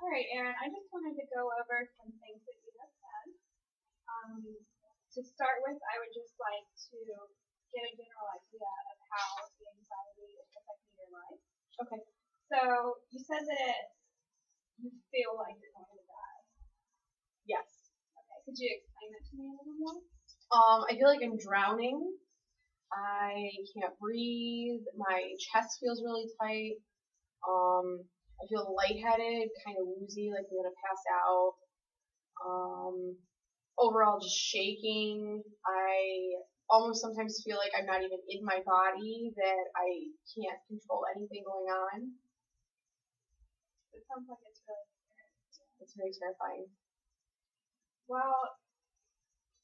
All right, Erin, I just wanted to go over some things that you have said. To start with, I would just like to get a general idea of how the anxiety is affecting your life. Okay. So you said that you feel like you're going to die. Yes. Okay. Could you explain that to me a little more? I feel like I'm drowning. I can't breathe. My chest feels really tight. I feel lightheaded, kind of woozy, like I'm gonna pass out. Overall, just shaking. I almost sometimes feel like I'm not even in my body, that I can't control anything going on. It sounds like it's really scary. It's very terrifying. Well,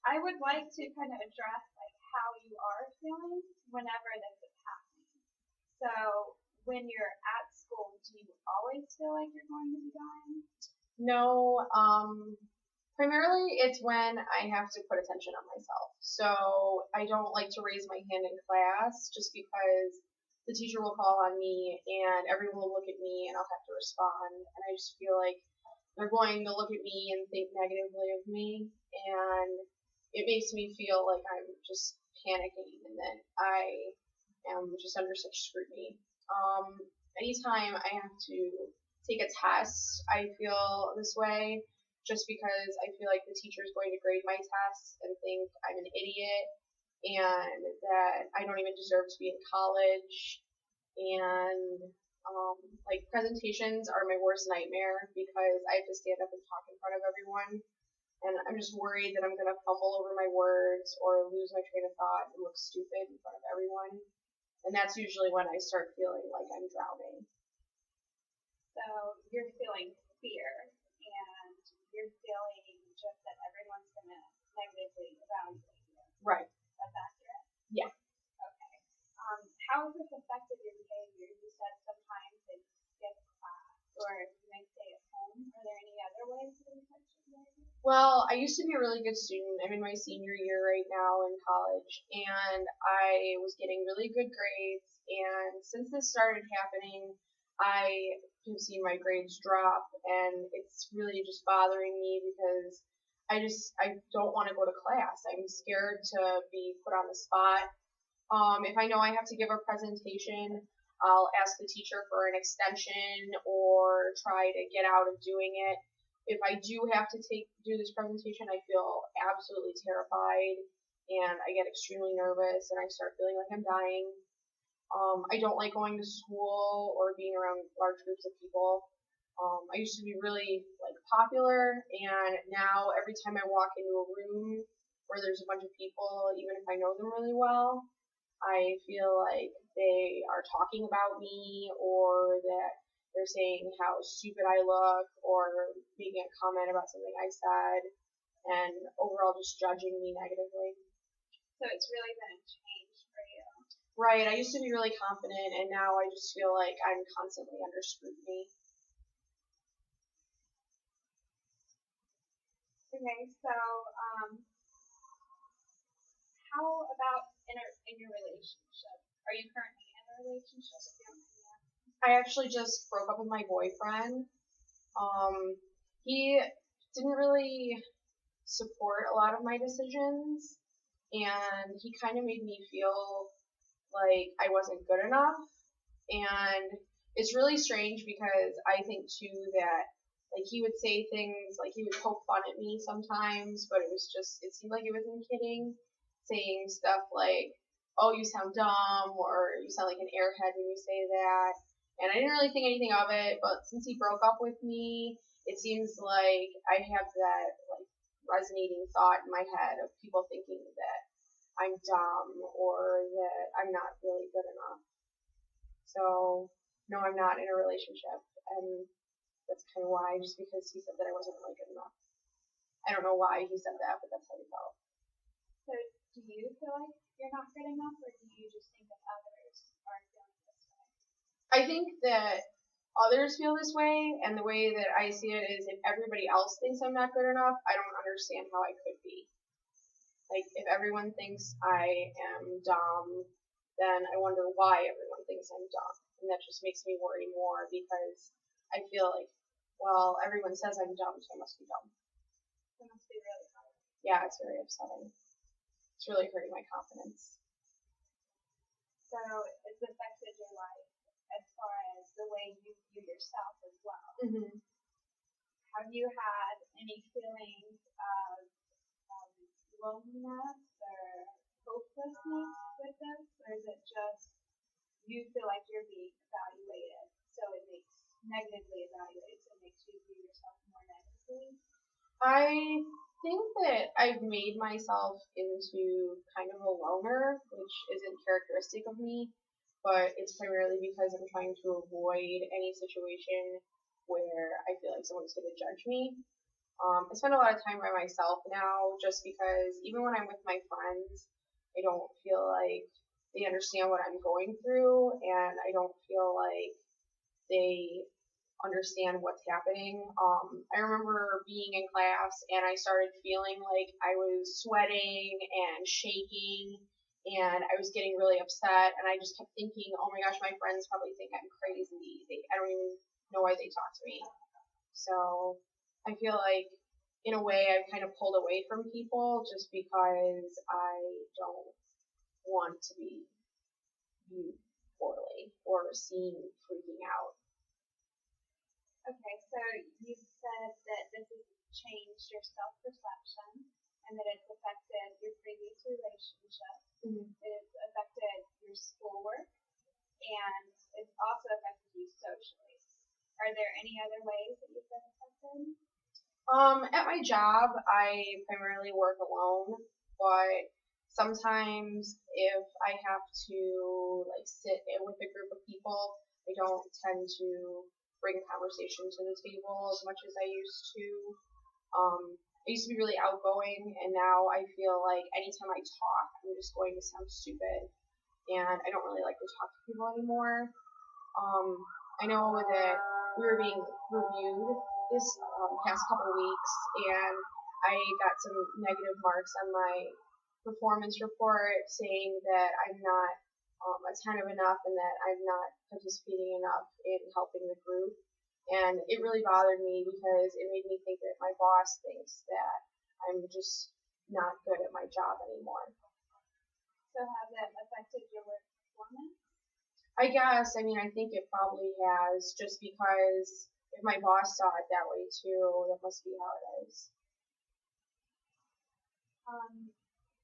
I would like to kind of address like how you are feeling whenever this is happening. So when you're at school, do you always feel like you're going to be dying? No, primarily it's when I have to put attention on myself. So I don't like to raise my hand in class just because the teacher will call on me and everyone will look at me and I'll have to respond. And I just feel like they're going to look at me and think negatively of me. And it makes me feel like I'm just panicking and that I am just under such scrutiny. Anytime I have to take a test, I feel this way just because I feel like the teacher is going to grade my tests and think I'm an idiot and that I don't even deserve to be in college. And like presentations are my worst nightmare because I have to stand up and talk in front of everyone. And I'm just worried that I'm going to fumble over my words or lose my train of thought and look stupid in front of everyone. And that's usually when I start feeling like I'm drowning. So you're feeling fear and you're feeling just that everyone's going to negatively evaluate you. Right. That's accurate? Yeah. Okay. How has this affected your behavior? You said sometimes that you skip class or you may stay at home. Are there any other ways that it affects your behavior? Well, I used to be a really good student. I'm in my senior year right now in college, and I was getting really good grades. And since this started happening, I have seen my grades drop, and it's really just bothering me because I don't want to go to class. I'm scared to be put on the spot. If I know I have to give a presentation, I'll ask the teacher for an extension or try to get out of doing it. If I do have to do this presentation, I feel absolutely terrified and I get extremely nervous and I start feeling like I'm dying. I don't like going to school or being around large groups of people. I used to be really like popular, and now every time I walk into a room where there's a bunch of people, even if I know them really well, I feel like they are talking about me or that they're saying how stupid I look or making a comment about something I said and overall just judging me negatively. So it's really been a change for you. Right, I used to be really confident and now I just feel like I'm constantly under scrutiny. Okay, so how about in your relationship? Are you currently in a relationship with your I actually just broke up with my boyfriend. He didn't really support a lot of my decisions, and he kind of made me feel like I wasn't good enough. And it's really strange because I think too that like he would say things like he would poke fun at me sometimes, but it seemed like he wasn't kidding, saying stuff like, "Oh, you sound dumb," or "You sound like an airhead when you say that." And I didn't really think anything of it, but since he broke up with me, it seems like I have that like resonating thought in my head of people thinking that I'm dumb or that I'm not really good enough. So, no, I'm not in a relationship, and that's kind of why, just because he said that I wasn't really good enough. I don't know why he said that, but that's how he felt. So, do you feel like you're not good enough, or do you just think that others are feeling this way? I think that others feel this way, and the way that I see it is if everybody else thinks I'm not good enough, I don't understand how I could be. Like, if everyone thinks I am dumb, then I wonder why everyone thinks I'm dumb. And that just makes me worry more because I feel like well, everyone says I'm dumb, so I must be dumb. It must be really hard. Yeah, it's very upsetting. It's really hurting my confidence. So it's affected your life as far as the way you view yourself as well. Mm-hmm. Have you had any feelings of loneliness or hopelessness with this, or is it just you feel like you're being evaluated, so it makes negatively evaluated, so it makes you view yourself more negatively? I think that I've made myself into kind of a loner, which isn't characteristic of me, but it's primarily because I'm trying to avoid any situation where I feel like someone's going to judge me. I spend a lot of time by myself now just because even when I'm with my friends, I don't feel like they understand what I'm going through, and I don't feel like they understand what's happening. I remember being in class and I started feeling like I was sweating and shaking and I was getting really upset, and I just kept thinking, oh my gosh, my friends probably think I'm crazy. I don't even know why they talk to me. So I feel like in a way I've kind of pulled away from people just because I don't want to be viewed poorly or seen freaking out. Okay, so you said that this has changed your self-perception and that it's affected your previous relationship. Mm-hmm. It's affected your schoolwork and it's also affected you socially. Are there any other ways that you've been affected? At my job, I primarily work alone, but sometimes if I have to like sit with a group of people, I don't tend to bring conversation to the table as much as I used to. I used to be really outgoing, and now I feel like anytime I talk, I'm just going to sound stupid, and I don't really like to talk to people anymore. I know that we were being reviewed this past couple weeks, and I got some negative marks on my performance report saying that I'm not attentive enough and that I'm not participating enough in helping the group. And it really bothered me because it made me think that my boss thinks that I'm just not good at my job anymore. So has it affected your work performance? I guess, I mean, I think it probably has, just because if my boss saw it that way too, that must be how it is.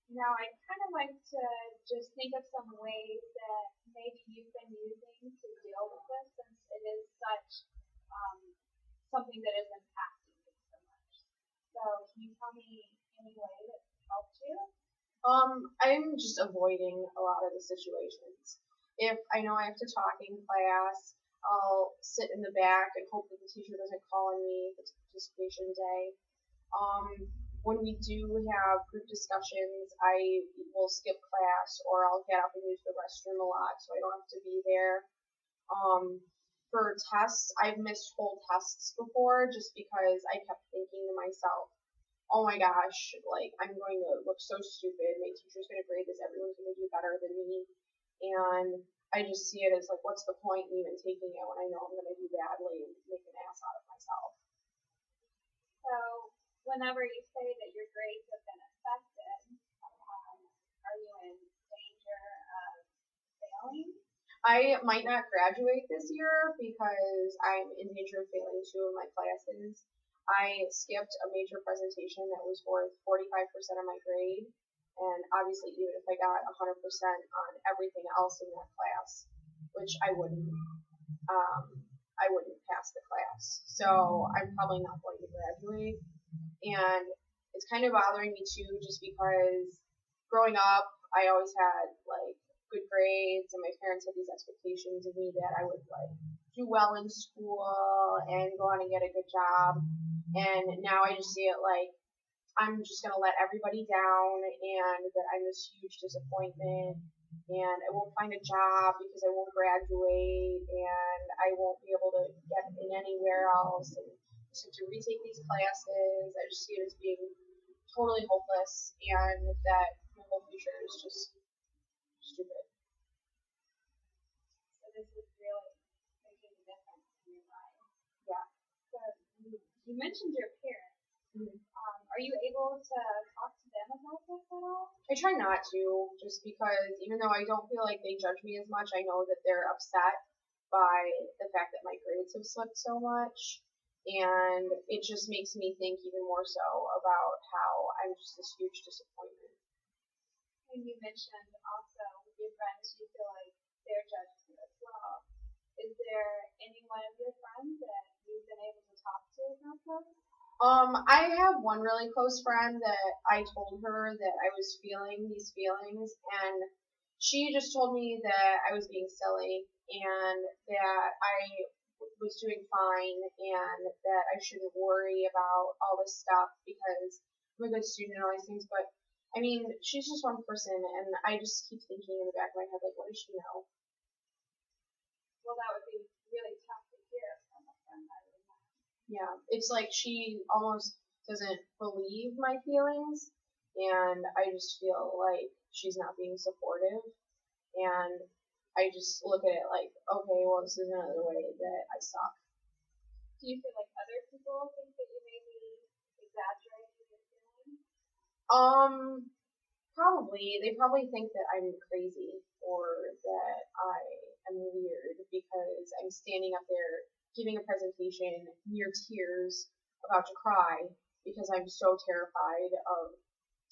Now I'd kind of like to just think of some ways that maybe you've been using to deal with this, since it is such something that is impacting you so much. So can you tell me any way that helped you? I'm just avoiding a lot of the situations. If I know I have to talk in class, I'll sit in the back and hope that the teacher doesn't call on me if it's participation day. When we do have group discussions, I will skip class or I'll get up and use the restroom a lot so I don't have to be there. For tests, I've missed whole tests before just because I kept thinking to myself, oh my gosh, like I'm going to look so stupid, my teacher's going to grade this, everyone's going to do better than me, and I just see it as like, what's the point in even taking it when I know I'm going to do badly and make an ass out of myself. So whenever you say that your grades have been affected, are you in danger of failing? I might not graduate this year because I'm in danger of failing 2 of my classes. I skipped a major presentation that was worth 45% of my grade, and obviously even if I got 100% on everything else in that class, which I wouldn't pass the class. So I'm probably not going to graduate, and it's kind of bothering me too, just because growing up I always had like good grades, and my parents had these expectations of me that I would like do well in school and go on and get a good job. And now I just see it like I'm just gonna let everybody down, and that I'm this huge disappointment, and I won't find a job because I won't graduate, and I won't be able to get in anywhere else, and just have to retake these classes. I just see it as being totally hopeless, and that my whole future is just stupid. So this is really making a difference in your life. Yeah. So you mentioned your parents. Mhm. Are you able to talk to them about this at all? I try not to, just because even though I don't feel like they judge me as much, I know that they're upset by the fact that my grades have slipped so much. And it just makes me think even more so about how I'm just this huge disappointment. And you mentioned also with your friends, you feel like they're judging you as well. Is there any one of your friends that you've been able to talk to about this? I have one really close friend that I told her that I was feeling these feelings, and she just told me that I was being silly and that I was doing fine and that I shouldn't worry about all this stuff because I'm a good student and all these things. But I mean, she's just one person, and I just keep thinking in the back of my head, like, what does she know? Well, that would be really tough to hear from a friend, I would imagine. Yeah, it's like she almost doesn't believe my feelings, and I just feel like she's not being supportive, and I just look at it like, okay, well, this is another way that I suck. Do you feel like other people think that you may be exaggerating your feelings? Probably. They probably think that I'm crazy or that I am weird because I'm standing up there giving a presentation near tears, about to cry because I'm so terrified of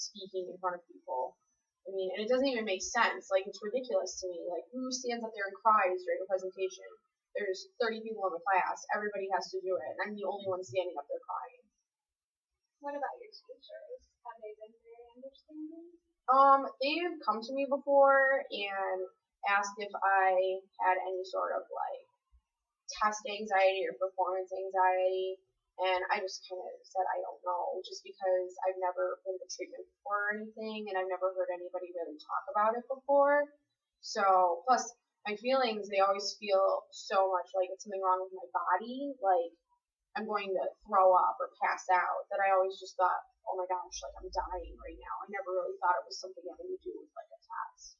speaking in front of people. I mean, and it doesn't even make sense. Like, it's ridiculous to me. Like, who stands up there and cries during a presentation? There's 30 people in the class. Everybody has to do it, and I'm the only one standing up there crying. What about your teachers? Have they been very understanding? They've come to me before and asked if I had any sort of like test anxiety or performance anxiety, and I just kind of said I don't know, just because I've never been to treatment before or anything, and I've never heard anybody really talk about it before. So, plus my feelings, they always feel so much like it's something wrong with my body, like I'm going to throw up or pass out, that I always just thought, oh my gosh, like I'm dying right now. I never really thought it was something having to do with like a test.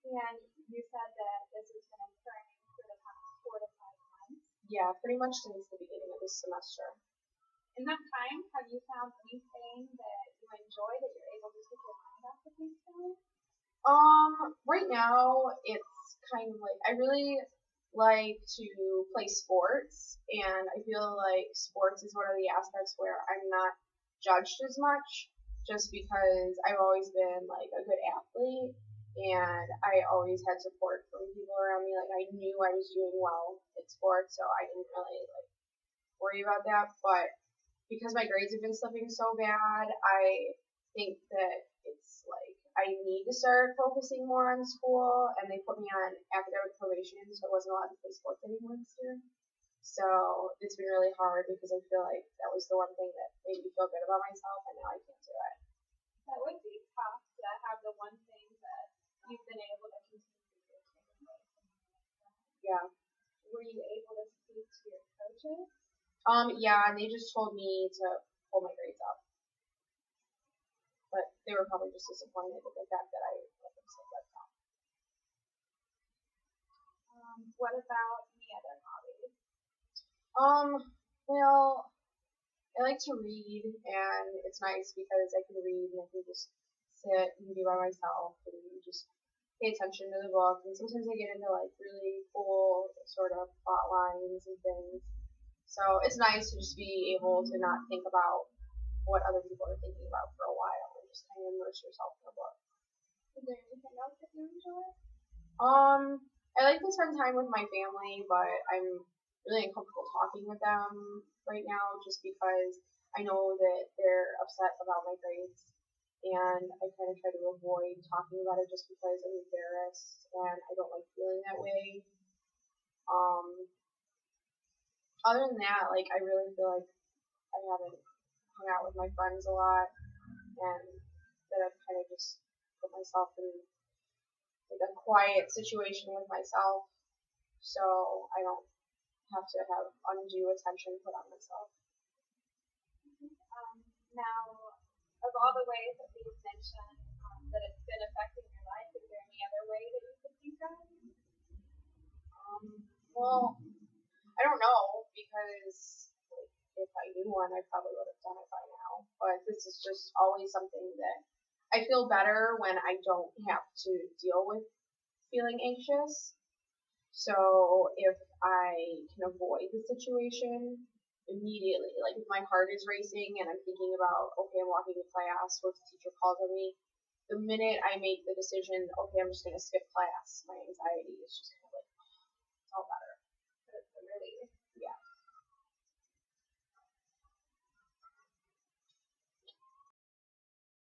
And you said that this has been occurring for the past 4 to 5 months. Yeah, pretty much since the beginning of this semester. In that time, have you found anything that you enjoy that you're able to take your mind off of these feelings? Right now it's kind of like I really like to play sports, and I feel like sports is one of the aspects where I'm not judged as much, just because I've always been like a good athlete, and I always had support from people around me. Like, I knew I was doing well at sports, so I didn't really like worry about that. But because my grades have been slipping so bad, I think that it's like I need to start focusing more on school, and they put me on academic probation, so I wasn't allowed to play sports anymore this year. So it's been really hard because I feel like that was the one thing that made me feel good about myself, and now I can't do it. That would be tough to have the one thing that you've been able to continue to do taken away from you. Yeah. Were you able to speak to your coaches? Yeah, and they just told me to pull my grades up. But they were probably just disappointed with the fact that I let them slip like that. What about any other hobbies? Well, I like to read, and it's nice because I can read and I can just sit and be by myself and just pay attention to the book. And sometimes I get into like really cool sort of plot lines and things. So it's nice to just be able to not think about what other people are thinking about for a while and just kind of immerse yourself in the book. Is there anything else that you enjoy? I like to spend time with my family, but I'm really uncomfortable talking with them right now just because I know that they're upset about my grades, and I kind of try to avoid talking about it just because I'm embarrassed and I don't like feeling that way. Other than that, like, I really feel like I haven't hung out with my friends a lot, and that I've kind of just put myself in like a quiet situation with myself, so I don't have to have undue attention put on myself. Now, of all the ways that we've mentioned that it's been affecting your life, is there any other way that you could think of? Well, don't know because like, if I knew one, I probably would have done it by now. But this is just always something that I feel better when I don't have to deal with feeling anxious. So if I can avoid the situation immediately, like if my heart is racing and I'm thinking about, okay, I'm walking to class, what if the teacher calls on me, the minute I make the decision, okay, I'm just going to skip class, my anxiety is just kind of like, it's all better. That's a relief. Yeah.